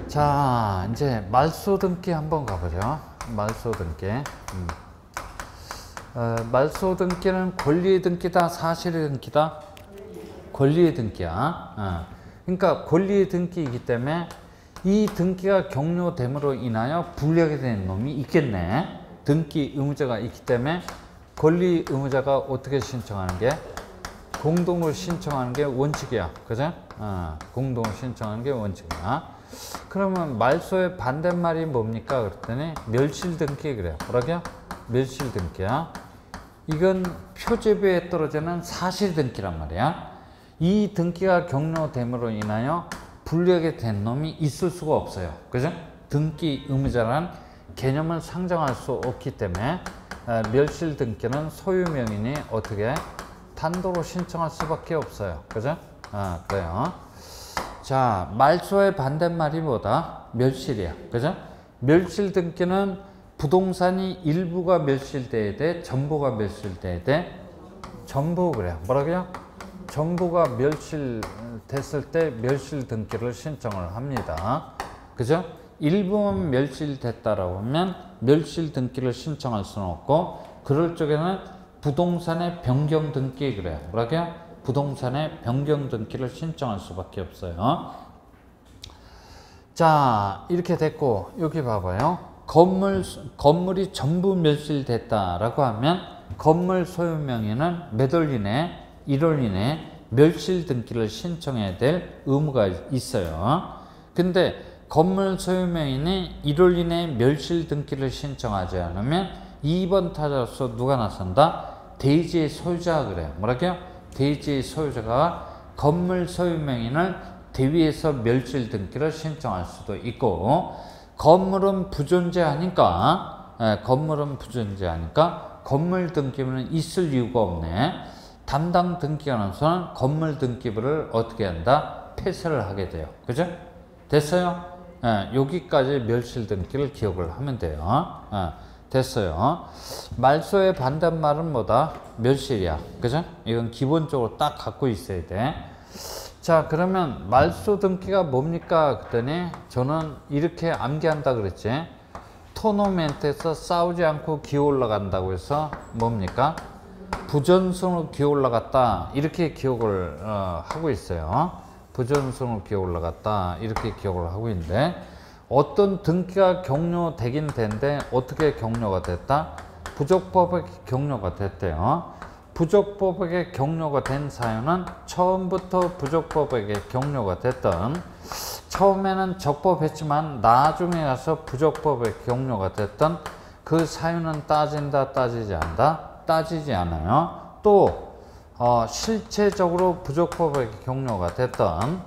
자, 이제 말소등기 한번 가보죠. 말소등기. 말소등기는 권리의 등기다, 사실의 등기다? 권리의 등기야. 그러니까 권리의 등기이기 때문에 이 등기가 격려됨으로 인하여 불리하게 된 놈이 있겠네. 등기 의무자가 있기 때문에 권리 의무자가 어떻게 신청하는 게? 공동으로 신청하는 게 원칙이야. 그죠? 공동으로 신청하는 게 원칙이야. 그러면 말소의 반대말이 뭡니까? 그랬더니 멸실등기 그래요. 뭐라고요? 멸실등기야. 이건 표제부에 떨어지는 사실등기란 말이야. 이 등기가 격려됨으로 인하여 불리하게 된 놈이 있을 수가 없어요. 그죠? 등기 의무자란 개념을 상정할 수 없기 때문에 멸실등기는 소유명인이 어떻게 단독으로 신청할 수밖에 없어요. 그죠? 그래요. 자, 말소의 반대말이 뭐다? 멸실이야. 그죠? 멸실등기는 부동산이 일부가 멸실돼야 돼? 전부가 멸실돼야 돼? 전부 그래요. 뭐라고요? 전부가 멸실됐을 때 멸실등기를 신청을 합니다. 그죠? 일부만 멸실됐다라고 하면 멸실등기를 신청할 수는 없고, 그럴 적에는 부동산의 변경등기 그래요. 뭐라고요? 부동산의 변경등기를 신청할 수밖에 없어요. 자, 이렇게 됐고, 여기 봐봐요. 건물이 전부 멸실됐다라고 하면 건물 소유명의는 몇 월 이내? 1월 이내 멸실등기를 신청해야 될 의무가 있어요. 근데 건물 소유명인이 1월 이내 멸실등기를 신청하지 않으면 2번 타자로서 누가 나선다? 대지의 소유자 그래요. 뭐라고요? 대지의 소유자가 건물 소유명인을 대위에서 멸실등기를 신청할 수도 있고, 건물은 부존재하니까 건물 등기부는 있을 이유가 없네. 담당 등기관으로서는 건물 등기부를 어떻게 한다? 폐쇄를 하게 돼요. 그죠? 됐어요? 여기까지 멸실등기를 기억을 하면 돼요. 됐어요. 말소의 반대말은 뭐다? 멸실이야. 그죠? 이건 기본적으로 딱 갖고 있어야 돼. 자, 그러면 말소등기가 뭡니까? 그랬더니 저는 이렇게 암기한다 그랬지. 토너멘트에서 싸우지 않고 기어 올라간다고 해서 뭡니까? 부전승으로 기어 올라갔다. 이렇게 기억을 하고 있어요. 부전승으로 기어 올라갔다. 이렇게 기억을 하고 있는데, 어떤 등기가 격려되긴 된데 어떻게 격려가 됐다? 부족법에 격려가 됐대요. 부족법에게 격려가 된 사유는 처음부터 부족법에게 격려가 됐던, 처음에는 적법했지만 나중에 가서 부족법에 격려가 됐던 그 사유는 따진다, 따지지 않다? 따지지 않아요. 또 실체적으로 부족법에게 격려가 됐던,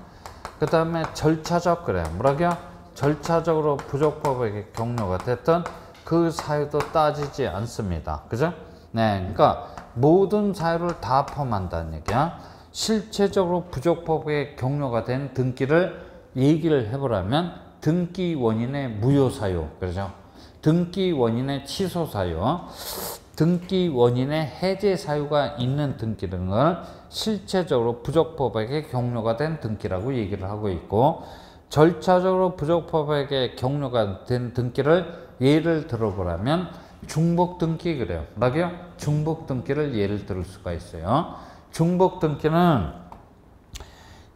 그 다음에 절차적 그래. 뭐라고요? 절차적으로 부족법에게 격려가 됐던 그 사유도 따지지 않습니다. 그죠? 네, 그러니까 모든 사유를 다 포함한다는 얘기야. 실체적으로 부족법에 격려가 된 등기를 얘기를 해보라면 등기 원인의 무효 사유, 그렇죠? 등기 원인의 취소 사유, 등기 원인의 해제 사유가 있는 등기라는 걸 실체적으로 부족법에게 격려가 된 등기라고 얘기를 하고 있고, 절차적으로 부족법에게 격려가 된 등기를 예를 들어보라면 중복등기 그래요. 뭐라고요? 중복등기를 예를 들을 수가 있어요. 중복등기는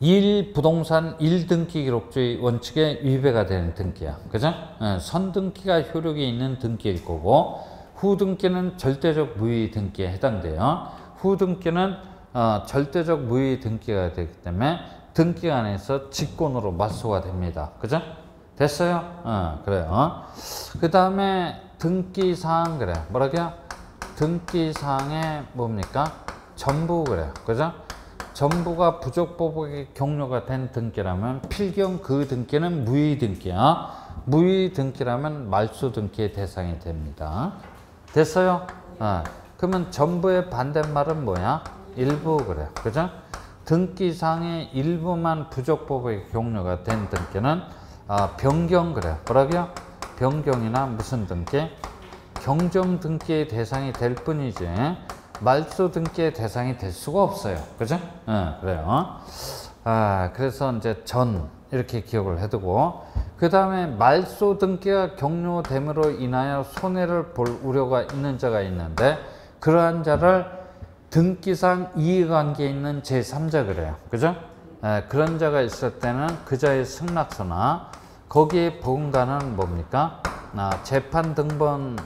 1부동산 1등기 기록주의 원칙에 위배가 되는 등기야. 그죠? 선등기가 효력이 있는 등기일 거고, 후등기는 절대적 무의 등기에 해당돼요. 후등기는 절대적 무의 등기가 되기 때문에 등기관에서 직권으로 맞소가 됩니다. 그죠? 됐어요? 그래요. 그 다음에 등기사항 그래. 뭐라고요? 등기사항에 뭡니까? 전부 그래요. 그죠? 전부가 부족법에게 격려가 된 등기라면 필경 그 등기는 무의 등기야. 무의 등기라면 말소 등기의 대상이 됩니다. 됐어요? 그러면 전부의 반대말은 뭐야? 일부 그래. 그죠? 등기상의 일부만 부족법에 격려가 된 등기는 변경 그래. 뭐라고요? 변경이나 무슨 등기? 경정 등기의 대상이 될 뿐이지 말소 등기의 대상이 될 수가 없어요. 그죠? 그래요. 그래서 이제 전 이렇게 기억을 해두고, 그 다음에 말소 등기가 격려됨으로 인하여 손해를 볼 우려가 있는 자가 있는데 그러한 자를 등기상 이해관계에 있는 제3자 그래요. 그죠? 그런 자가 있을 때는 그 자의 승낙서나 거기에 보험가는 뭡니까? 재판 등본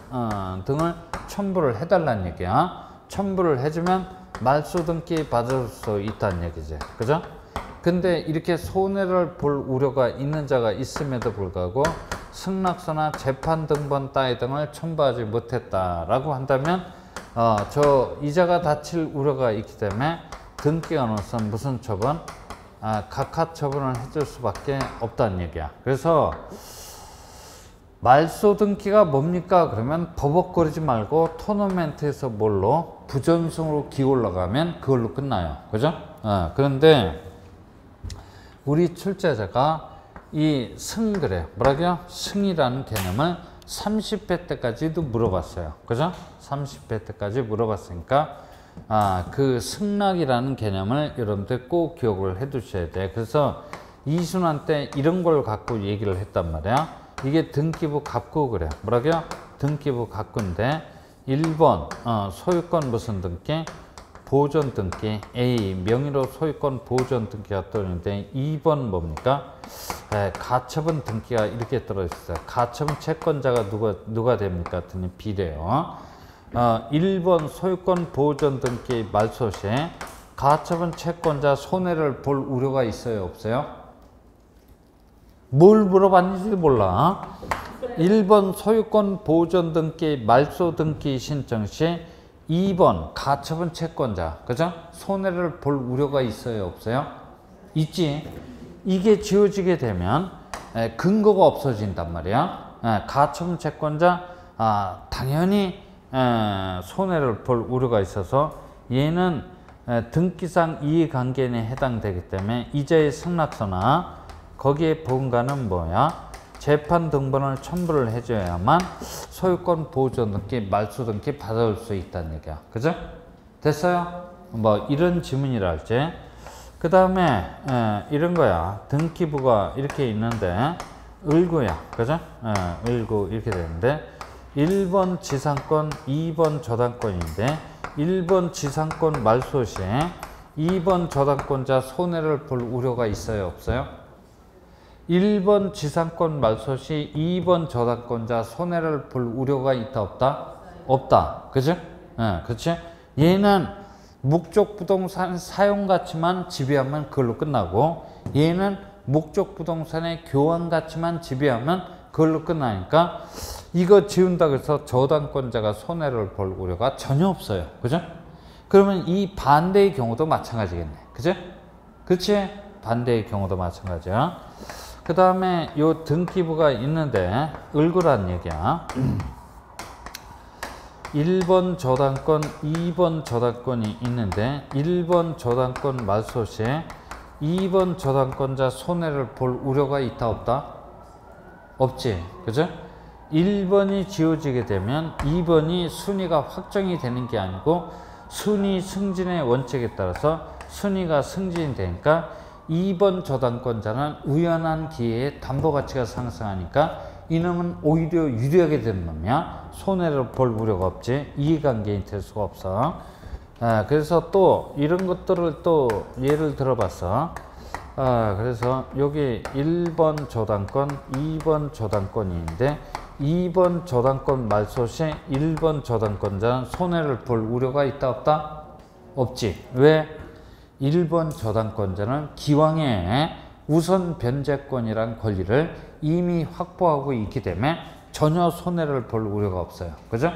등을 첨부를 해달라는 얘기야. 첨부를 해주면 말소 등기 받을 수 있다는 얘기지. 그죠? 근데 이렇게 손해를 볼 우려가 있는 자가 있음에도 불구하고 승낙서나 재판 등본 따위 등을 첨부하지 못했다라고 한다면 이자가 다칠 우려가 있기 때문에 등기관으로서 무슨 처분? 각하 처분을 해줄 수밖에 없다는 얘기야. 그래서 말소 등기가 뭡니까? 그러면 버벅거리지 말고 토너멘트에서 뭘로? 부전승으로 기울러가면 그걸로 끝나요. 그죠? 그런데 우리 출제자가 이 그래요. 뭐라고요? 승이라는 개념을 30회 때까지도 물어봤어요. 그죠? 30회 때까지 물어봤으니까 그 승낙이라는 개념을 여러분들 꼭 기억을 해 두셔야 돼. 그래서 이순환 때 이런 걸 갖고 얘기를 했단 말이야. 이게 등기부 갑구 그래요. 뭐라고요? 등기부 갑구인데 1번 소유권 무슨 등기? 보존 등기. A 명의로 소유권 보존 등기가 떠있는데 2번 뭡니까? 가처분 등기가 이렇게 떨어졌어요. 가처분 채권자가 누가 됩니까? 했더니 B래요. 1번 소유권 보존 등기 말소 시 가처분 채권자 손해를 볼 우려가 있어요? 없어요? 뭘 물어봤는지 몰라. 1번 소유권 보존 등기 말소 등기 신청 시 2번 가처분 채권자, 그죠? 손해를 볼 우려가 있어요? 없어요? 있지. 이게 지워지게 되면 근거가 없어진단 말이야. 가처분 채권자 당연히 손해를 볼 우려가 있어서 얘는 등기상 이해관계에 해당되기 때문에 이자의 승낙서나 거기에 보험가는 뭐야? 재판 등본을 첨부를 해줘야만 소유권 보존 등기, 말소 등기 받아올 수 있다는 얘기야. 그죠? 됐어요? 뭐 이런 지문이랄지. 그 다음에 이런 거야. 등기부가 이렇게 있는데 을구야. 그죠? 을구 이렇게 되는데 1번 지상권, 2번 저당권인데 1번 지상권 말소 시 2번 저당권자 손해를 볼 우려가 있어요? 없어요? 1번 지상권 말소 시 2번 저당권자 손해를 볼 우려가 있다 없다? 없다. 그죠? 그렇지? 얘는 목적 부동산 사용 가치만 지배하면 그걸로 끝나고 얘는 목적 부동산의 교환 가치만 지배하면 그걸로 끝나니까 이거 지운다고 해서 저당권자가 손해를 볼 우려가 전혀 없어요. 그죠? 그러면 이 반대의 경우도 마찬가지겠네. 그죠? 그렇지? 반대의 경우도 마찬가지야. 그 다음에 요 등기부가 있는데 을구란 얘기야. 1번 저당권, 2번 저당권이 있는데 1번 저당권 말소 시 2번 저당권자 손해를 볼 우려가 있다 없다? 없지. 그죠? 1번이 지워지게 되면 2번이 순위가 확정이 되는 게 아니고 순위 승진의 원칙에 따라서 순위가 승진이 되니까 2번 저당권자는 우연한 기회에 담보가치가 상승하니까 이놈은 오히려 유리하게 되는 놈이야. 손해를 볼 우려가 없지. 이해관계인 될 수가 없어. 그래서 또 이런 것들을 또 예를 들어봤어. 그래서 여기 1번 저당권, 2번 저당권이 있는데 2번 저당권 말소 시 1번 저당권자는 손해를 볼 우려가 있다 없다? 없지. 왜? 1번 저당권자는 기왕에 우선 변제권이란 권리를 이미 확보하고 있기 때문에 전혀 손해를 볼 우려가 없어요. 그죠?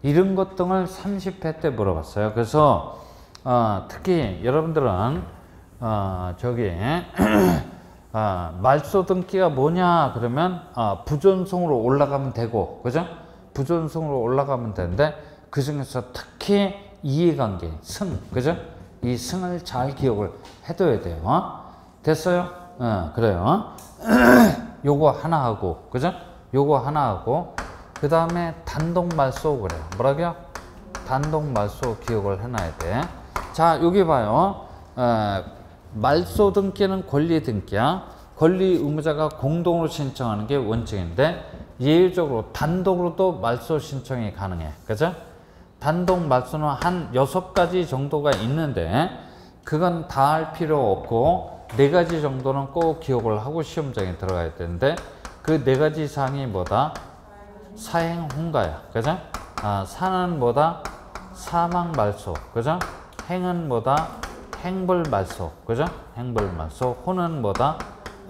이런 것 등을 30회 때 물어봤어요. 그래서 특히 여러분들은 말소 등기가 뭐냐 그러면 부존승으로 올라가면 되고, 그죠? 부존승으로 올라가면 되는데 그 중에서 특히 이해관계, 승, 그죠? 이 승을 잘 기억을 해둬야 돼요. 됐어요? 그래요. 요거 하나 하고, 그죠? 요거 하나 하고, 그 다음에 단독 말소 그래요. 뭐라고요? 단독 말소 기억을 해놔야 돼. 자, 여기 봐요. 말소 등기는 권리 등기야. 권리 의무자가 공동으로 신청하는 게 원칙인데 예외적으로 단독으로도 말소 신청이 가능해. 그죠? 단독 말소는 한 6가지 정도가 있는데 그건 다 할 필요 없고 4가지 정도는 꼭 기억을 하고 시험장에 들어가야 되는데 그 4가지 사항이 뭐다? 사행 혼가야. 그죠? 사는 뭐다? 사망 말소. 그죠? 행은 뭐다? 행불 말소. 그죠? 행불 말소. 혼은 뭐다?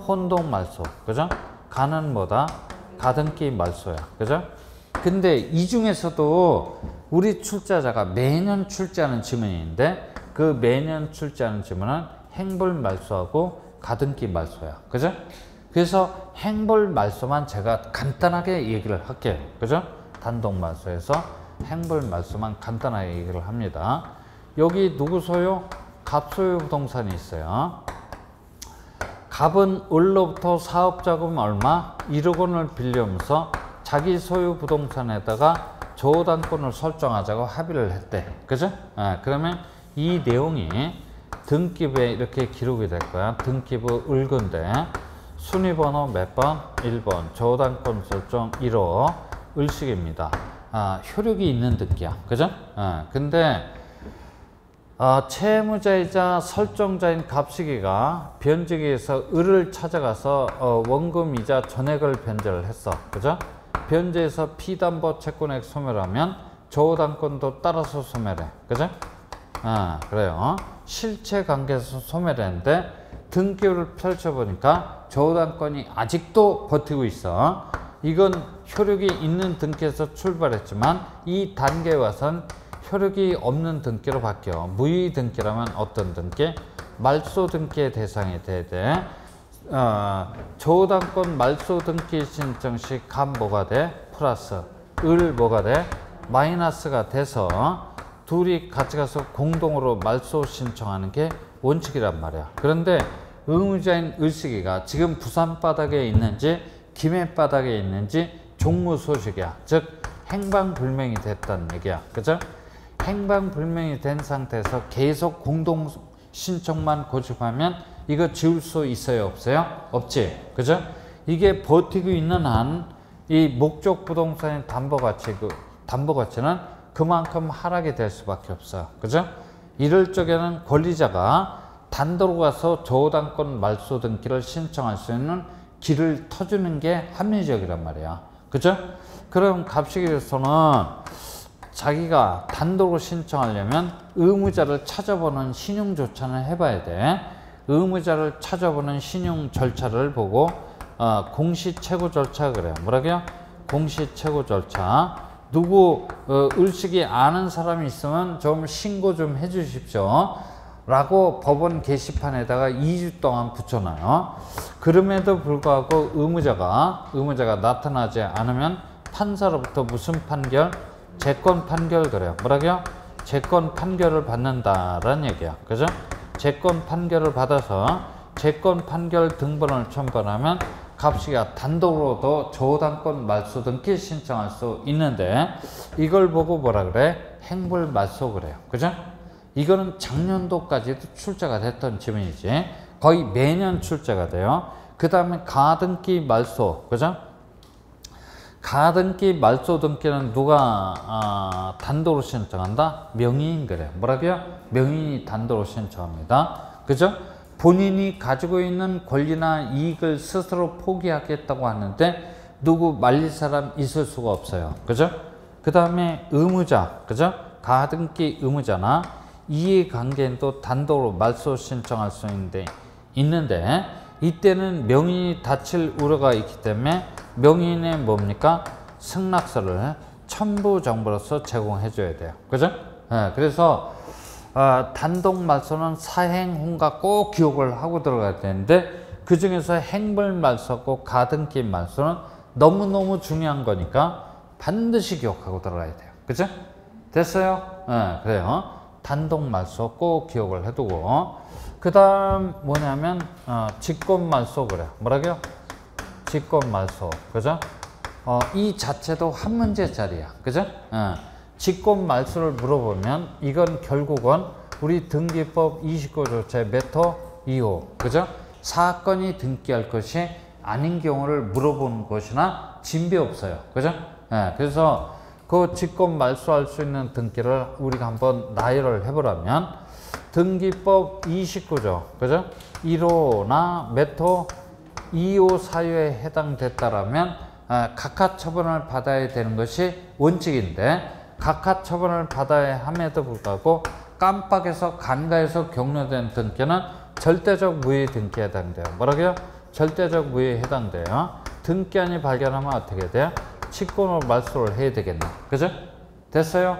혼동 말소. 그죠? 가는 뭐다? 가등기 말소야. 그죠? 근데 이 중에서도 우리 출자자가 매년 출제하는 지문인데 그 매년 출제하는 지문은 행불 말소하고 가등기 말소야. 그죠? 그래서 행불 말소만 제가 간단하게 얘기를 할게요. 그죠? 단독 말소에서 행불 말소만 간단하게 얘기를 합니다. 여기 누구 소유? 갑 소유 부동산이 있어요. 갑은 을로부터 사업자금 얼마? 1억 원을 빌려오면서 자기 소유 부동산에다가 저당권을 설정하자고 합의를 했대. 그죠? 그러면 이 내용이 등기부에 이렇게 기록이 될 거야. 등기부 을건데 순위번호 몇 번? 1번. 저당권 설정 1호 을식입니다. 효력이 있는 등기야. 그죠? 근데 채무자이자 설정자인 갑식이가 변제기에서 을을 찾아가서 원금이자 전액을 변제를 했어. 그죠? 변제에서 피담보 채권액 소멸하면 저당권도 따라서 소멸해. 그죠? 그래요. 실체 관계에서 소멸했는데 등기부를 펼쳐보니까 저당권이 아직도 버티고 있어. 이건 효력이 있는 등기에서 출발했지만 이 단계에 와선 효력이 없는 등기로 바뀌어. 무의 등기라면 어떤 등기? 말소 등기의 대상이 돼야 돼. 저당권 말소 등기 신청 시 갑 뭐가 돼? 플러스. 을 뭐가 돼? 마이너스가 돼서 둘이 같이 가서 공동으로 말소 신청하는 게 원칙이란 말이야. 그런데 의무자인 을식이가 지금 부산 바닥에 있는지 김해 바닥에 있는지 종무소식이야. 즉 행방불명이 됐다는 얘기야. 그죠? 행방불명이 된 상태에서 계속 공동 신청만 고집하면 이거 지울 수 있어요? 없어요? 없지. 그죠? 이게 버티고 있는 한 이 목적 부동산의 담보가치는 그만큼 하락이 될 수밖에 없어. 그죠? 이럴 적에는 권리자가 단독으로 가서 저당권 말소 등기를 신청할 수 있는 길을 터주는 게 합리적이란 말이야. 그죠? 그럼 갑식에서는 자기가 단독으로 신청하려면 의무자를 찾아보는 신용조차는 해봐야 돼. 의무자를 찾아보는 신용 절차를 보고 공시최고 절차 그래요. 뭐라고요? 공시최고 절차. 누구 을식이 아는 사람이 있으면 좀 신고 좀 해주십시오 라고 법원 게시판에다가 2주 동안 붙여놔요. 그럼에도 불구하고 의무자가 나타나지 않으면 판사로부터 무슨 판결? 재권 판결 그래요. 뭐라고요? 재권 판결을 받는다라는 얘기야. 그죠? 재권 판결을 받아서 재권 판결 등본을 첨부하면 갑식이가 단독으로도 저당권 말소 등기 신청할 수 있는데 이걸 보고 뭐라 그래? 행불 말소 그래요. 그죠? 이거는 작년도까지도 출제가 됐던 지문이지. 거의 매년 출제가 돼요. 그 다음에 가등기 말소. 그죠? 가등기 말소 등기는 누가 단독으로 신청한다? 명의인 그래. 뭐라고요? 명의인이 단독으로 신청합니다. 그죠? 본인이 가지고 있는 권리나 이익을 스스로 포기하겠다고 하는데 누구 말릴 사람 있을 수가 없어요. 그죠? 그 다음에 의무자. 그죠? 가등기 의무자나 이해관계인도 단독으로 말소 신청할 수 있는데 이때는 명의인이 다칠 우려가 있기 때문에 명의인의 뭡니까? 승낙서를 첨부 정보로서 제공해 줘야 돼요. 그죠? 그래서 단독 말소는 사행 혼가 꼭 기억을 하고 들어가야 되는데 그 중에서 행불 말소하고 가등기 말소는 너무너무 중요한 거니까 반드시 기억하고 들어가야 돼요. 그죠? 됐어요? 그래요. 단독 말소 꼭 기억을 해두고 그 다음 뭐냐면 직권 말소 그래. 뭐라고요? 직권 말소. 그죠? 이 자체도 한 문제짜리야. 그죠? 직권 말소를 물어보면 이건 결국은 우리 등기법 29조 제 몇 호? 2호. 그죠? 사건이 등기할 것이 아닌 경우를 물어보는 것이나 진배 없어요. 그죠? 예, 그래서 그 직권 말소할 수 있는 등기를 우리가 한번 나열을 해보라면 등기법 29조, 그죠? 1호나 몇호 2호 사유에 해당됐다라면 각하 처분을 받아야 되는 것이 원칙인데 각하 처분을 받아야 함에도 불구하고 깜빡해서 간과해서 격려된 등기는 절대적 무효의 등기에 해당돼요. 뭐라고요? 절대적 무효에 해당돼요. 등기한이 발견하면 어떻게 돼요? 직권으로 말소를 해야 되겠네. 그죠? 됐어요?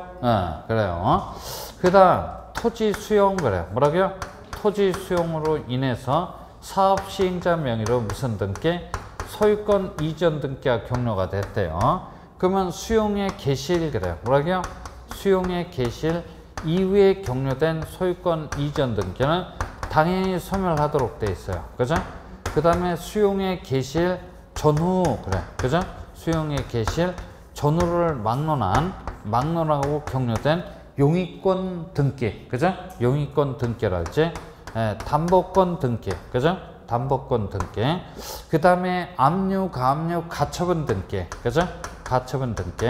그래요. 그 다음 토지 수용 그래요. 뭐라고요? 토지 수용으로 인해서 사업 시행자 명의로 무슨 등기? 소유권 이전 등기가 격려가 됐대요. 그러면 수용의 개시일 그래요. 뭐라고요? 수용의 개시일 이후에 격려된 소유권 이전 등기는 당연히 소멸하도록 돼 있어요. 그죠? 그 다음에 수용의 개시일 전후 그래. 그죠? 수용의 개시일 전후를 막론하고 격려된 용의권 등기. 그죠? 용의권 등기랄지 담보권 등기. 그죠? 담보권 등기. 그 다음에 압류, 가압류, 가처분 등기. 그죠? 가처분 등기.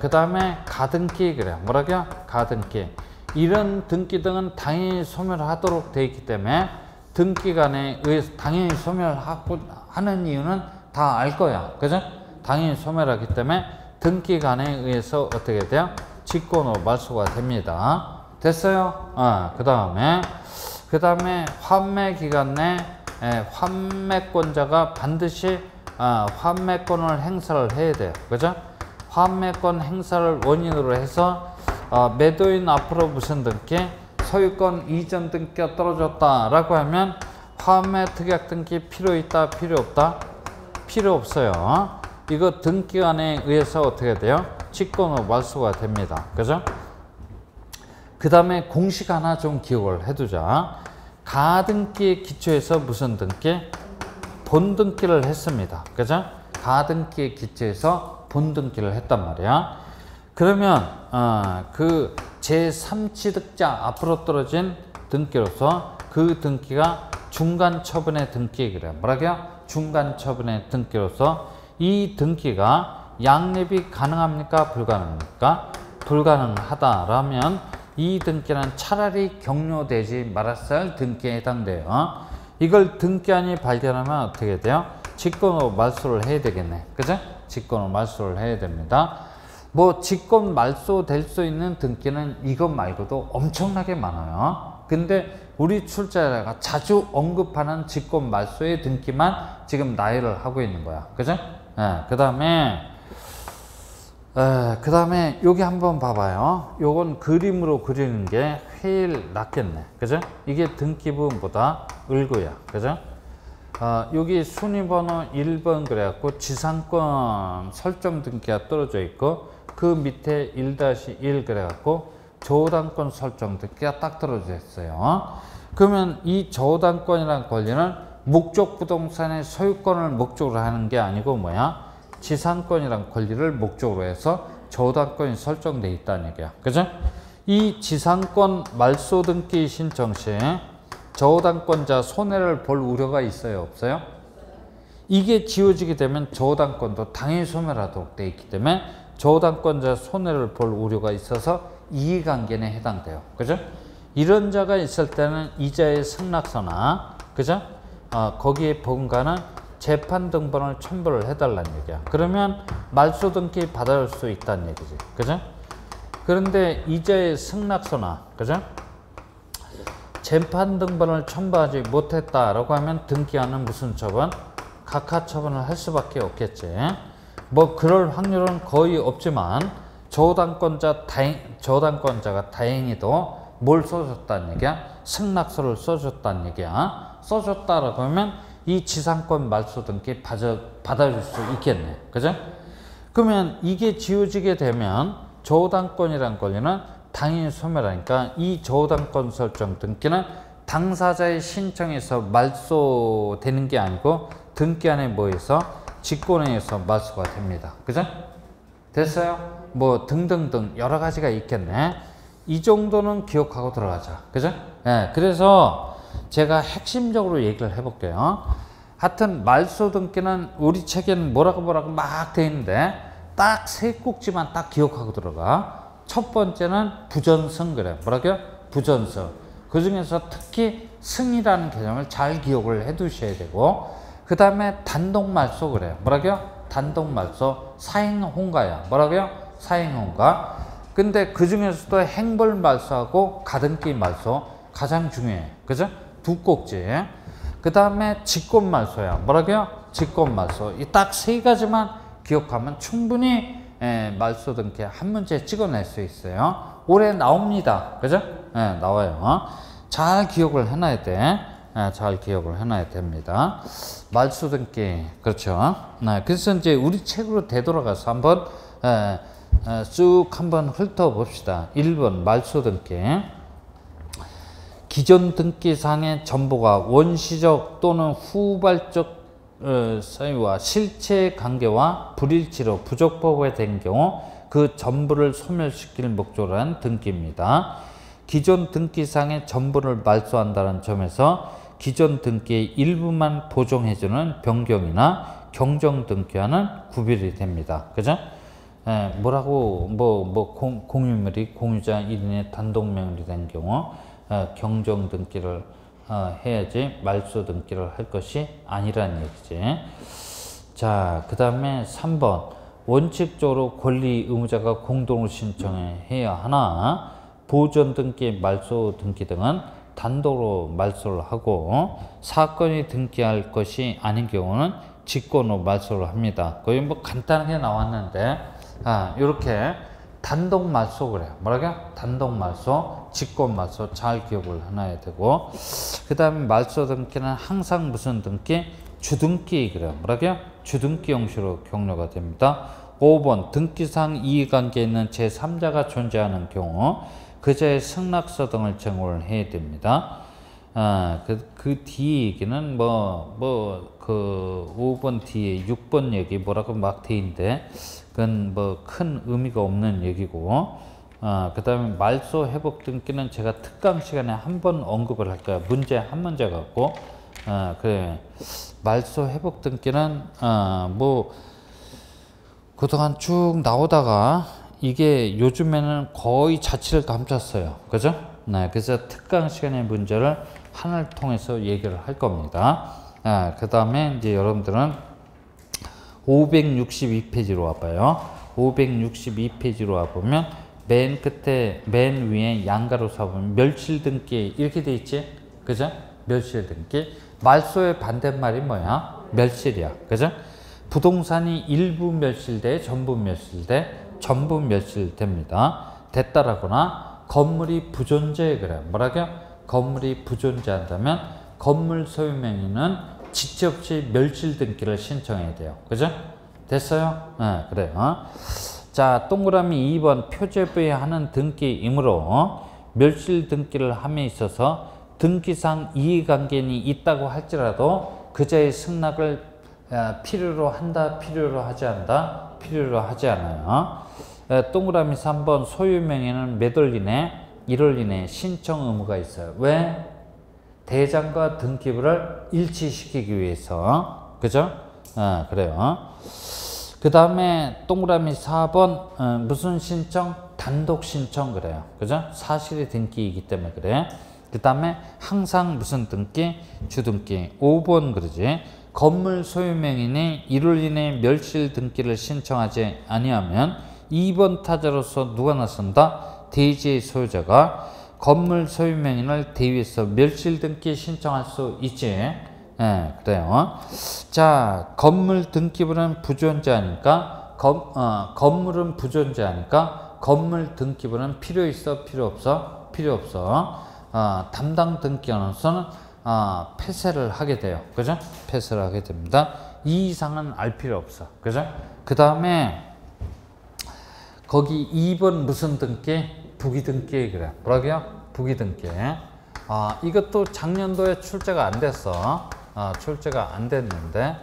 그 다음에 가등기 그래요. 뭐라고요? 가등기. 이런 등기 등은 당연히 소멸하도록 되어 있기 때문에 등기간에 의해서 당연히 소멸하는 이유는 다 알 거야. 그죠? 당연히 소멸하기 때문에 등기간에 의해서 어떻게 돼요? 직권으로 말소가 됩니다. 됐어요? 그 다음에 환매 기간 내 환매권자가 반드시 환매권을 행사를 해야 돼요. 그죠? 환매권 행사를 원인으로 해서 매도인 앞으로 무슨 등기? 소유권 이전 등기가 떨어졌다라고 하면 환매 특약 등기 필요 있다? 필요 없다? 필요 없어요. 이거 등기간에 의해서 어떻게 돼요? 직권으로 말소가 됩니다. 그죠? 그 다음에 공식 하나 좀 기억을 해두자. 가등기에 기초해서 무슨 등기? 본등기를 했습니다. 그죠? 가등기에 기초해서 본등기를 했단 말이야. 그러면 그 제3취득자 앞으로 떨어진 등기로서 그 등기가 중간처분의 등기 그래요. 뭐라고요? 중간처분의 등기로서 이 등기가 양립이 가능합니까? 불가능합니까? 불가능하다라면 이 등기는 차라리 격려되지 말았어야 할 등기에 해당돼요. 이걸 등기한이 발견하면 어떻게 돼요? 직권으로 말소를 해야 되겠네. 그죠? 직권으로 말소를 해야 됩니다. 뭐 직권 말소 될 수 있는 등기는 이것 말고도 엄청나게 많아요. 근데 우리 출제자가 자주 언급하는 직권 말소의 등기만 지금 나열을 하고 있는 거야. 그죠? 그 다음에 여기 한번 봐봐요. 요건 그림으로 그리는 게 훨 낫겠네. 그죠? 이게 등기 부분보다 을구야. 그죠? 여기 순위번호 1번 그래갖고 지상권 설정 등기가 떨어져 있고 그 밑에 1-1 그래갖고 저당권 설정 등기가 딱 떨어져 있어요. 그러면 이 저당권이라는 권리는 목적 부동산의 소유권을 목적으로 하는 게 아니고 뭐야? 지상권이란 권리를 목적으로 해서 저당권이 설정되어 있다는 얘기야. 그죠? 이 지상권 말소 등기 신청 시 저당권자 손해를 볼 우려가 있어요? 없어요? 이게 지워지게 되면 저당권도 당연히 소멸하도록 되어 있기 때문에 저당권자 손해를 볼 우려가 있어서 이해관계에 해당돼요. 그죠? 이런 자가 있을 때는 이자의 승낙서나 그죠? 거기에 본가는 재판 등본을 첨부를 해달라는 얘기야. 그러면 말소 등기 받을 수 있다는 얘기지. 그죠? 그런데 이자의 승낙서나 그죠? 재판 등본을 첨부하지 못했다라고 하면 등기하는 무슨 처분? 각하 처분을 할 수밖에 없겠지. 뭐 그럴 확률은 거의 없지만 저당권자가 다행히도 뭘 써줬다는 얘기야? 승낙서를 써줬다는 얘기야. 써줬다라고 하면 이 지상권 말소 등기 받아줄 수 있겠네. 그죠? 그러면 이게 지워지게 되면 저당권이란 권리는 당연히 소멸하니까 이 저당권 설정 등기는 당사자의 신청에서 말소되는 게 아니고 등기안에 뭐해서 직권에 의해서 말소가 됩니다. 그죠? 됐어요? 뭐 등등등 여러 가지가 있겠네. 이 정도는 기억하고 들어가자. 그죠? 그래서 제가 핵심적으로 얘기를 해볼게요. 하여튼 말소 등기는 우리 책에는 뭐라고 막 돼 있는데 딱 세 꼭지만 딱 기억하고 들어가. 첫 번째는 부전승 그래. 뭐라고요? 부전승. 그 중에서 특히 승이라는 개념을 잘 기억을 해 두셔야 되고, 그 다음에 단독말소 그래요. 뭐라고요? 단독말소. 사행홍가야. 뭐라고요? 사행홍가. 근데 그 중에서도 행벌말소하고 가등기말소 가장 중요해. 그죠? 두 꼭지. 그 다음에 직권말소야. 뭐라고요? 직권말소. 이 딱 세 가지만 기억하면 충분히 말소 등기 한 문제 찍어낼 수 있어요. 올해 나옵니다. 그죠? 나와요. 잘 기억을 해놔야 돼. 잘 기억을 해놔야 됩니다. 말소 등기. 그렇죠. 그래서 이제 우리 책으로 되돌아가서 한번 쭉 한번 훑어봅시다. 1번 말소 등기. 기존 등기상의 정보가 원시적 또는 후발적 사유와 실체 관계와 불일치로 부적법화된 경우 그 전부를 소멸시킬 목적으로 한 등기입니다. 기존 등기상의 전부를 말소한다는 점에서 기존 등기의 일부만 보정해주는 변경이나 경정 등기와는 구별이 됩니다. 그죠? 뭐라고 공유물이 공유자 1인의 단독 명의로 된 경우 경정 등기를 해야지 말소 등기를 할 것이 아니라는 얘기지. 자, 그 다음에 3번 원칙적으로 권리 의무자가 공동으로 신청해야 하나 보전 등기, 말소 등기 등은 단독으로 말소를 하고 사건이 등기할 것이 아닌 경우는 직권으로 말소를 합니다. 거의 뭐 간단하게 나왔는데 이렇게 단독 말소 그래요. 뭐라고요? 단독 말소, 직권 말소 잘 기억을 해놔야 되고, 그 다음에 말소 등기는 항상 무슨 등기? 주등기 그래요. 뭐라고요? 주등기 형식으로 격려가 됩니다. 5번 등기상 이해관계에 있는 제3자가 존재하는 경우 그자의 승낙서 등을 제공을 해야 됩니다. 그 뒤에 얘기는 그 5번 뒤에 6번 얘기 뭐라고 막 돼 있는데 그건 뭐 큰 의미가 없는 얘기고, 그 다음에 말소 회복 등기는 제가 특강 시간에 한번 언급을 할 거야. 문제 한 문제 갖고. 그래. 말소 회복 등기는 뭐 그동안 쭉 나오다가 이게 요즘에는 거의 자취를 감췄어요. 그죠? 그래서 특강 시간의 문제를 하나를 통해서 얘기를 할 겁니다. 그 다음에 이제 여러분들은 562페이지로 와봐요. 562페이지로 와보면 맨 끝에 맨 위에 양가로 써보면 멸실 등기 이렇게 돼 있지? 그죠? 멸실 등기. 말소의 반대말이 뭐야? 멸실이야. 그죠? 부동산이 일부 멸실돼 전부 멸실돼 전부 멸실됩니다. 됐다라거나 건물이 부존재 그래. 뭐라고요? 건물이 부존재한다면 건물 소유명의는 지체 없이 멸실 등기를 신청해야 돼요. 그죠? 됐어요? 그래요. 자, 동그라미 2번 표제부에 하는 등기이므로 멸실 등기를 함에 있어서 등기상 이해관계인이 있다고 할지라도 그자의 승낙을 필요로 한다, 필요로 하지 않다, 필요로 하지 않아요. 동그라미 3번 소유명의는 몇 월 이내? 1월 이내 신청 의무가 있어요. 왜? 대장과 등기부를 일치시키기 위해서. 그죠? 그래요. 그 다음에 동그라미 4번 무슨 신청? 단독 신청 그래요. 그죠? 사실의 등기이기 때문에 그래. 그 다음에 항상 무슨 등기? 주등기. 5번 그러지. 건물 소유명인이 1월 이내 멸실 등기를 신청하지 아니하면 2번 타자로서 누가 나선다? 대지의 소유자가 건물 소유명인을 대위해서 멸실 등기 신청할 수 있지. 그래요. 자, 건물 등기부는 부존재하니까 건물은 부존재하니까 건물 등기부는 필요 있어? 필요 없어? 필요 없어. 담당 등기원으로서는 폐쇄를 하게 돼요. 그죠? 폐쇄를 하게 됩니다. 이 이상은 알 필요 없어. 그죠? 그 다음에 거기 2번 무슨 등기? 부기등기 그래. 뭐라고요? 부기등기. 이것도 작년도에 출제가 안 됐어. 출제가 안 됐는데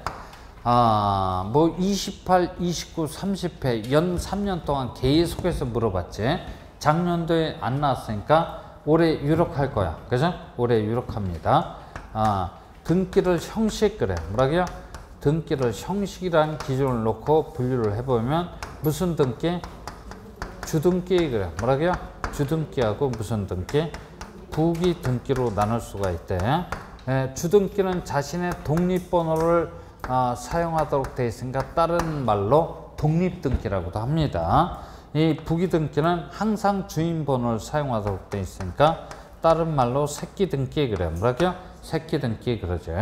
뭐 28, 29, 30회 연 3년 동안 계속해서 물어봤지. 작년도에 안 나왔으니까 오래 유력할 거야. 그죠? 오래 유력합니다. 등기를 형식 그래. 뭐라고요? 등기를 형식이라는 기준을 놓고 분류를 해보면 무슨 등기? 주등기 그래. 뭐라고요? 주등기하고 무슨 등기? 부기 등기로 나눌 수가 있대. 주등기는 자신의 독립번호를 사용하도록 되어 있으니까 다른 말로 독립등기라고도 합니다. 이 부기등기는 항상 주인번호를 사용하도록 되어 있으니까 다른 말로 새끼등기 그래요. 뭐라고요? 새끼등기 그러죠.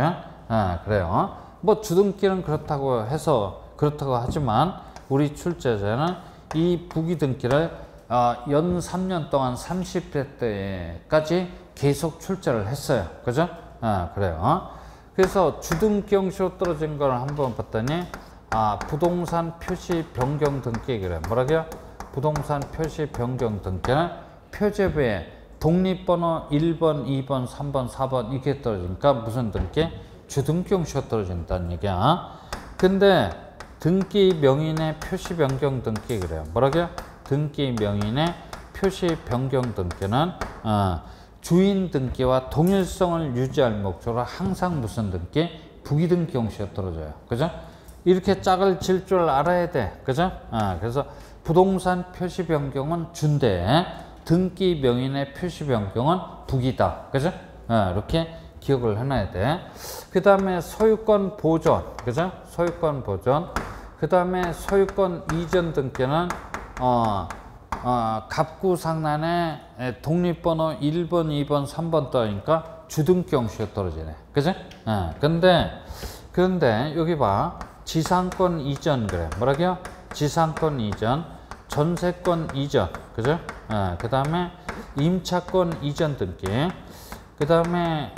그래요. 뭐 주등기는 그렇다고 해서 그렇다고 하지만 우리 출제자는 이 부기등기를 연 3년 동안 30대 때까지 계속 출제를 했어요. 그죠? 그래요. 그래서 주등기 형식으로 떨어진 걸 한번 봤더니 부동산 표시 변경 등기 그래. 뭐라고요? 부동산 표시 변경 등기는 표제부에 독립번호 1번, 2번, 3번, 4번 이렇게 떨어지니까 무슨 등기? 주등기 형식으로 떨어진다는 얘기야. 근데 등기 명인의 표시 변경 등기 그래요. 뭐라고요? 등기 명인의 표시 변경 등기는 주인 등기와 동일성을 유지할 목적으로 항상 무슨 등기? 부기등기 형식으로 떨어져요. 그죠? 이렇게 짝을 질 줄 알아야 돼. 그죠? 그래서 부동산 표시 변경은 준대. 등기 명인의 표시 변경은 부기다. 그죠? 이렇게 기억을 해놔야 돼. 그 다음에 소유권 보존. 그죠? 소유권 보존. 그 다음에 소유권 이전 등기는 갑구상란에 독립번호 1번, 2번, 3번 떠니까 주등기 형식으로 떨어지네. 그죠? 그런데 여기 봐. 지상권 이전 그래. 뭐라고요? 지상권 이전, 전세권 이전. 그죠? 그 다음에 임차권 이전 등기. 그 다음에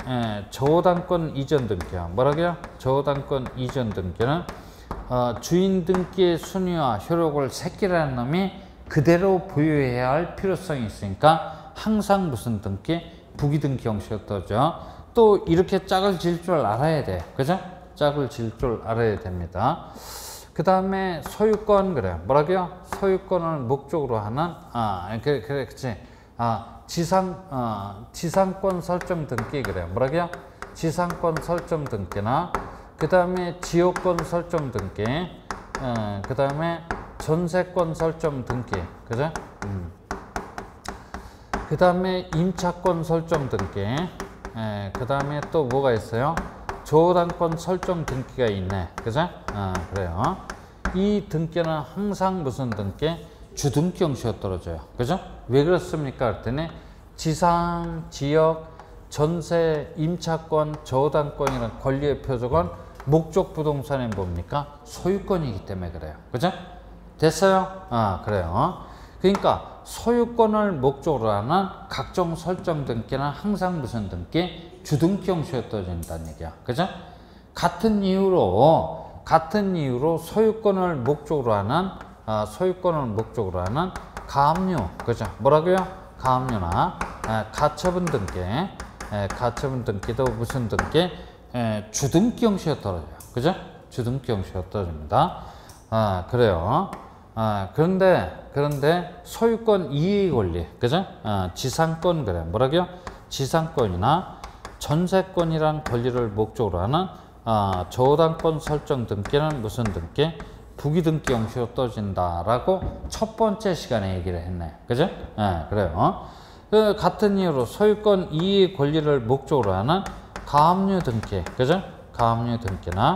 저당권 이전 등기야. 뭐라고요? 저당권 이전 등기는 주인 등기의 순위와 효력을 새끼라는 놈이 그대로 보유해야 할 필요성이 있으니까 항상 무슨 등기? 부기등기 형식으로 떠죠. 또 이렇게 짝을 질 줄 알아야 돼. 그죠? 짝을 질 줄 알아야 됩니다. 그 다음에 소유권 그래. 뭐라고요? 소유권을 목적으로 하는 그치. 지상권 설정 등기 그래. 뭐라고요? 지상권 설정 등기나 그 다음에 지역권 설정 등기, 그 다음에 전세권 설정 등기, 그죠? 그 다음에 임차권 설정 등기, 그 다음에 또 뭐가 있어요? 저당권 설정 등기가 있네, 그죠? 그래요. 이 등기는 항상 무슨 등기? 주등기 형식으로 떨어져요, 그죠? 왜 그렇습니까? 그랬더니 지상, 지역, 전세, 임차권, 저당권이라는 권리의 표적은 목적 부동산이 뭡니까? 소유권이기 때문에 그래요. 그죠? 됐어요? 그래요. 그러니까 소유권을 목적으로 하는 각종 설정 등기는 항상 무슨 등기? 주등기 형식으로 떨어진다는 얘기야. 그죠? 같은 이유로 소유권을 목적으로 하는 가압류. 그죠? 뭐라고요? 가압류나 가처분 등기. 가처분 등기도 무슨 등기? 주등기 형식으로 떨어져요. 그죠? 주등기 형식으로 떨어집니다. 그래요. 그런데 소유권 이해 권리, 그죠? 지상권 그래. 뭐라고요? 지상권이나 전세권이란 권리를 목적으로 하는 저당권 설정 등기는 무슨 등기? 부기등기 형식으로 떨어진다라고 첫 번째 시간에 얘기를 했네. 그죠? 그래요. 같은 이유로 소유권 이해 권리를 목적으로 하는 가압류 등기, 그죠? 가압류 등기나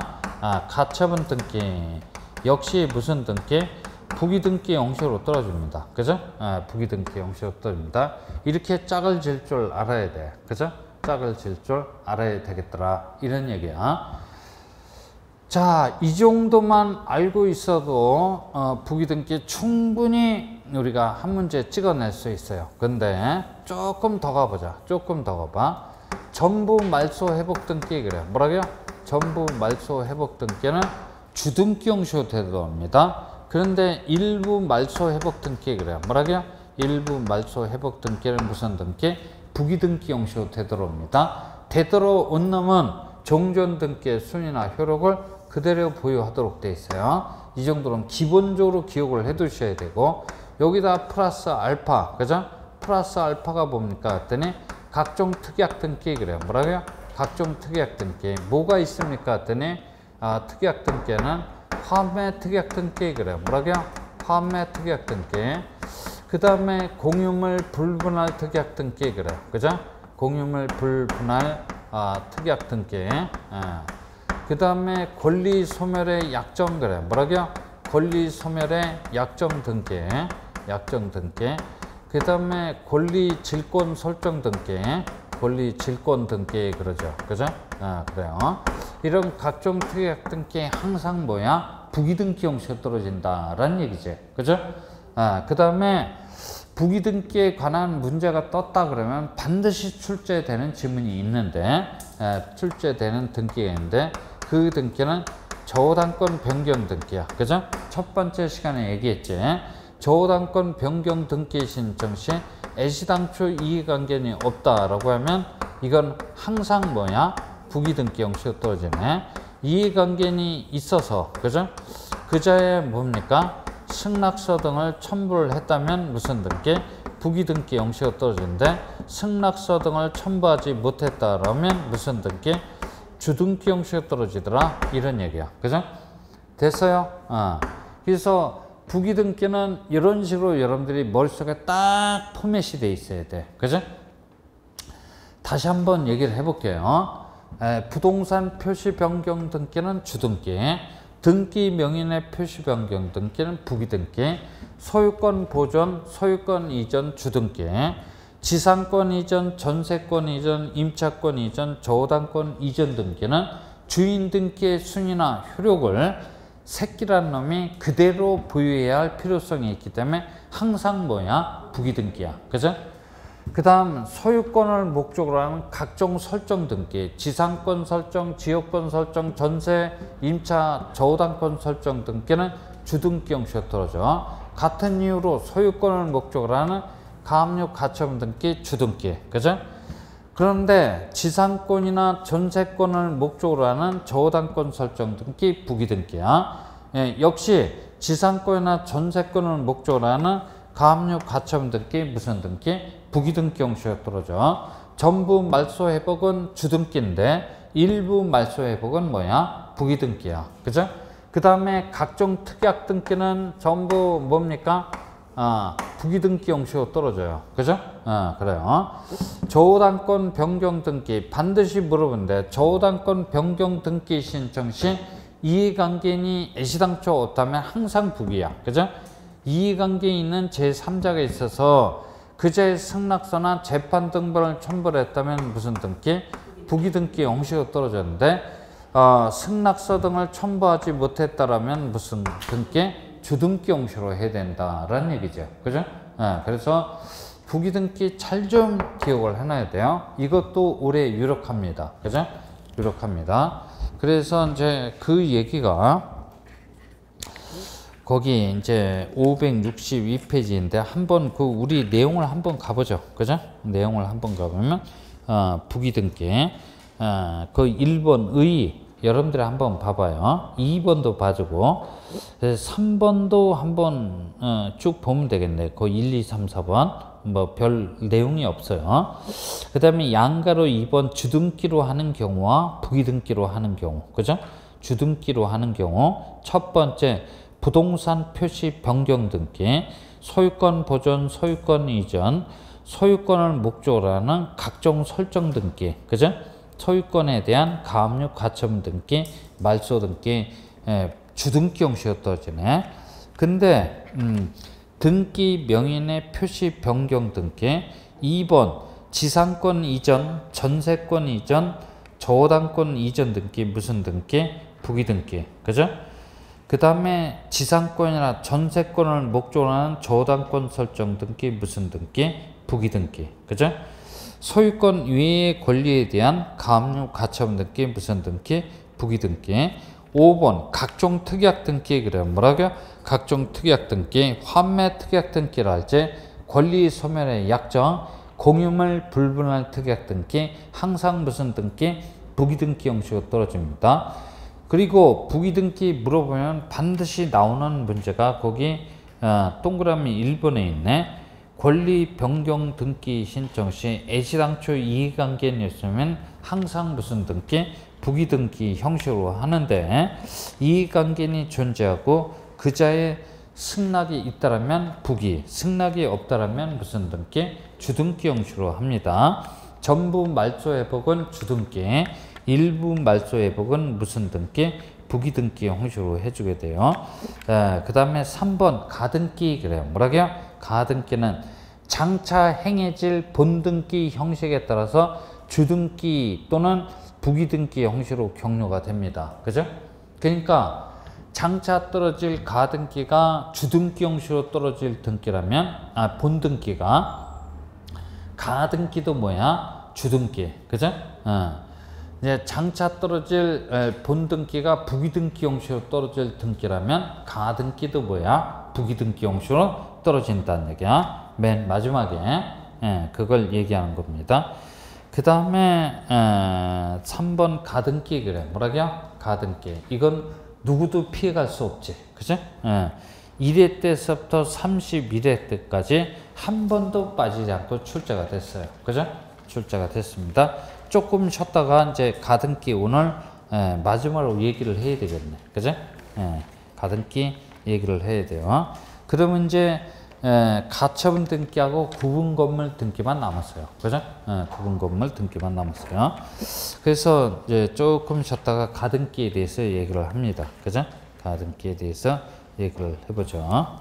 가처분 등기 역시 무슨 등기? 부기등기 형식으로 떨어집니다. 그죠? 부기등기 형식으로 떨어집니다. 이렇게 짝을 질 줄 알아야 돼. 그죠? 짝을 질 줄 알아야 되겠더라. 이런 얘기야. 자, 이 정도만 알고 있어도 부기등기 충분히 우리가 한 문제 찍어낼 수 있어요. 근데 조금 더 가보자. 조금 더 가봐. 전부 말소 회복 등기 그래요. 뭐라고요? 전부 말소 회복 등기는 주등기 형식으로 되돌아옵니다. 그런데 일부 말소 회복 등기 그래요. 뭐라고요? 일부 말소 회복 등기는 무슨 등기? 부기등기 형식으로 되돌아옵니다. 되돌아온 놈은 종전 등기의 순위나 효력을 그대로 보유하도록 되어 있어요. 이 정도는 기본적으로 기억을 해 두셔야 되고, 여기다 플러스 알파, 그죠? 플러스 알파가 뭡니까? 했더니 각종 특약 등기 그래요. 뭐라고요? 각종 특약 등기. 뭐가 있습니까? 했더니 특약 등기는 판매 특약 등기 그래요. 뭐라고요? 판매 특약 등기. 그 다음에 공유물 불분할 특약 등기 그래요. 그죠? 공유물 불분할 특약 등기. 그 다음에 권리 소멸의 약정 그래요. 뭐라고요? 권리 소멸의 약정 등기. 약정 등기. 그 다음에 권리 질권 설정 등기. 권리 질권 등기 그러죠. 그죠? 그래요. 이런 각종 특약 등기 항상 뭐야? 부기등기 형식으로 떨어진다라는 얘기지. 그죠? 그 다음에 부기등기에 관한 문제가 떴다 그러면 반드시 출제되는 지문이 있는데, 출제되는 등기가 있는데, 그 등기는 저당권 변경 등기야. 그죠? 첫 번째 시간에 얘기했지. 저당권 변경 등기 신청 시 애시당초 이해관계는 없다라고 하면 이건 항상 뭐야? 부기등기 형식으로 떨어지네. 이해관계는 있어서, 그죠? 그자의 뭡니까? 승낙서 등을 첨부를 했다면 무슨 등기? 부기등기 형식으로 떨어지는데, 승낙서 등을 첨부하지 못했다라면 무슨 등기? 주등기 형식으로 떨어지더라. 이런 얘기야. 그죠? 됐어요? 그래서 부기등기는 이런 식으로 여러분들이 머릿속에 딱 포맷이 돼 있어야 돼. 그죠? 다시 한번 얘기를 해볼게요. 부동산 표시 변경 등기는 주등기, 등기 명인의 표시 변경 등기는 부기등기, 소유권 보존, 소유권 이전 주등기, 지상권 이전, 전세권 이전, 임차권 이전, 저당권 이전 등기는 주인 등기의 순위나 효력을 새끼라는 놈이 그대로 보유해야 할 필요성이 있기 때문에 항상 뭐야? 부기등기야. 그죠? 그 다음 소유권을 목적으로 하는 각종 설정 등기, 지상권 설정, 지역권 설정, 전세, 임차, 저당권 설정 등기는 주등기 형식으로 떨어져. 같은 이유로 소유권을 목적으로 하는 가압류 가처분 등기 주등기. 그죠? 그런데 지상권이나 전세권을 목적으로 하는 저당권 설정 등기 부기등기야. 역시 지상권이나 전세권을 목적으로 하는 가압류 가처분 등기 무슨 등기? 부기등기 형식으로 떨어져. 전부 말소 회복은 주등기인데 일부 말소 회복은 뭐야? 부기등기야. 그죠? 그 다음에 각종 특약 등기는 전부 뭡니까? 부기등기 형식으로 떨어져요. 그죠? 그래요. 저당권 변경 등기 반드시 물어보는데, 저당권 변경 등기 신청 시 이해관계인이 애시당초 없다면 항상 부기야. 그죠? 이해관계에 있는 제3자가 있어서 그자의 승낙서나 재판 등본을 첨부를 했다면 무슨 등기? 부기등기 형식으로 떨어졌는데, 승낙서 등을 첨부하지 못했다라면 무슨 등기? 주등기 형식으로 해야 된다라는 얘기죠. 그죠? 그래서 부기등기 잘 좀 기억을 해놔야 돼요. 이것도 오래 유력합니다. 그죠? 유력합니다. 그래서 이제 그 얘기가 거기 이제 562페이지인데 한번 그 우리 내용을 한번 가보죠. 그죠? 내용을 한번 가보면 부기등기 그 1번 의 여러분들이 한번 봐봐요. 2번도 봐주고 3번도 한번 쭉 보면 되겠네. 그 1, 2, 3, 4번 뭐 별 내용이 없어요. 그 다음에 양가로 2번 주등기로 하는 경우와 부기등기로 하는 경우. 그죠? 주등기로 하는 경우 첫 번째 부동산 표시 변경 등기, 소유권 보존, 소유권 이전, 소유권을 목적으로 하는 각종 설정 등기. 그죠? 소유권에 대한 가압류 가처분 등기, 말소 등기, 주등기 형식으로 떨어지네. 근데 등기 명인의 표시 변경 등기, 2번 지상권 이전, 전세권 이전, 저당권 이전 등기 무슨 등기? 부기등기. 그죠? 그 다음에 지상권이나 전세권을 목적으로 하는 저당권 설정 등기 무슨 등기? 부기등기. 그죠? 소유권 외의 권리에 대한 가압류 가처분 등기 무슨 등기? 부기등기. 5번 각종 특약 등기. 그래요. 뭐라고요? 각종 특약 등기, 환매 특약 등기를 할지 권리 소멸의 약정, 공유물 불분할 특약 등기, 항상 무슨 등기? 부기등기 형식으로 떨어집니다. 그리고 부기등기 물어보면 반드시 나오는 문제가 거기 동그라미 1번에 있네. 권리 변경 등기 신청 시 애시당초 이해관계는 있으면 항상 무슨 등기? 부기등기 형식으로 하는데 이해관계는 존재하고 그자의 승낙이 있다라면 부기, 승낙이 없다라면 무슨 등기? 주등기 형식으로 합니다. 전부 말소 회복은 주등기, 일부 말소 회복은 무슨 등기? 부기등기 형식으로 해주게 돼요. 그 다음에 3번 가등기 그래요. 뭐라고요? 가등기는 장차 행해질 본등기 형식에 따라서 주등기 또는 부기등기 형식으로 격려가 됩니다. 그죠? 그러니까 장차 떨어질 가등기가 주등기 형식으로 떨어질 등기라면 본등기가 가등기도 뭐야? 주등기. 그죠? 이제 장차 떨어질 본등기가 부기등기 형식으로 떨어질 등기라면 가등기도 뭐야? 부기등기 형식으로 떨어진다는 얘기야. 맨 마지막에 그걸 얘기하는 겁니다. 그 다음에 3번 가등기 그래. 뭐라고요? 가등기. 이건 누구도 피해갈 수 없지. 그죠? 1회 때서부터 31회 때까지 한 번도 빠지지 않고 출제가 됐어요. 그죠? 출제가 됐습니다. 조금 쉬었다가 이제 가등기 오늘 마지막으로 얘기를 해야 되겠네. 그죠? 가등기 얘기를 해야 돼요. 그러면 이제 가처분 등기하고 구분 건물 등기만 남았어요. 그죠? 구분 건물 등기만 남았어요. 그래서 이제 조금 쉬었다가 가등기에 대해서 얘기를 합니다. 그죠? 가등기에 대해서 얘기를 해보죠.